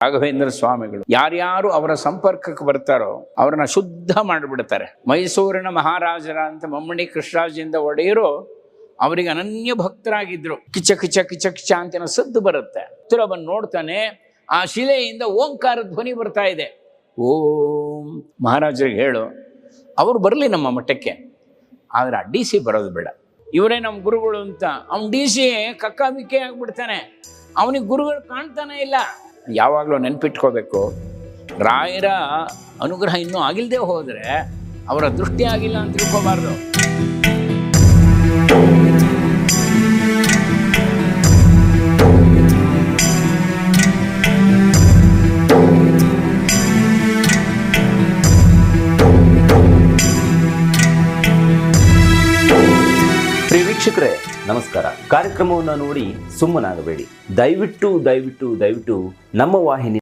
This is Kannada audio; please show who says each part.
Speaker 1: ರಾಘವೇಂದ್ರ ಸ್ವಾಮಿಗಳು ಯಾರ್ಯಾರು ಅವರ ಸಂಪರ್ಕಕ್ಕೆ ಬರ್ತಾರೋ ಅವ್ರನ್ನ ಶುದ್ಧ ಮಾಡಿಬಿಡ್ತಾರೆ. ಮೈಸೂರಿನ ಮಹಾರಾಜರ ಅಂತ ಮಮ್ಮಣಿ ಕೃಷ್ಣರಾಜದಿಂದ ಒಡೆಯರು ಅವರಿಗೆ ಅನನ್ಯ ಭಕ್ತರಾಗಿದ್ರು. ಕಿಚ ಕಿಚ ಕಿಚ ಕಿಚ ಅಂತಿನ ಸದ್ದು ಬರುತ್ತೆ. ಹತ್ತಿರವನ್ನು ನೋಡ್ತಾನೆ, ಆ ಶಿಲೆಯಿಂದ ಓಂಕಾರ ಧ್ವನಿ ಬರ್ತಾ ಇದೆ. ಓಂ ಮಹಾರಾಜರಿಗೆ ಹೇಳು, ಅವರು ಬರಲಿ ನಮ್ಮ ಮಠಕ್ಕೆ, ಆದರೆ ಆ ಡಿ ಸಿ ಬರೋದು ಬೇಡ, ಇವರೇ ನಮ್ಮ ಗುರುಗಳು ಅಂತ. ಅವ್ನು ಡಿ ಸಿ ಕಕ್ಕಾಬಿಕ್ಕೆ ಆಗ್ಬಿಡ್ತಾನೆ, ಅವನಿಗೆ ಗುರುಗಳು ಕಾಣ್ತಾನೆ ಇಲ್ಲ. ಯಾವಾಗಲೂ ನೆನ್ಪಿಟ್ಕೋಬೇಕು, ರಾಯರ ಅನುಗ್ರಹ ಇನ್ನೂ ಆಗಿಲ್ಲದೆ ಹೋದರೆ ಅವರ ದೃಷ್ಟಿ ಆಗಿಲ್ಲ ಅಂತ ತಿಳ್ಕೋಬಾರ್ದು.
Speaker 2: ಪ್ರಿಯ ವೀಕ್ಷಕರೇ ನಮಸ್ಕಾರ. ಕಾರ್ಯಕ್ರಮವನ್ನು ನೋಡಿ ಸುಮ್ಮನಾಗಬೇಡಿ. ದಯವಿಟ್ಟು ದಯವಿಟ್ಟು ದಯವಿಟ್ಟು ನಮ್ಮ ವಾಹಿನಿ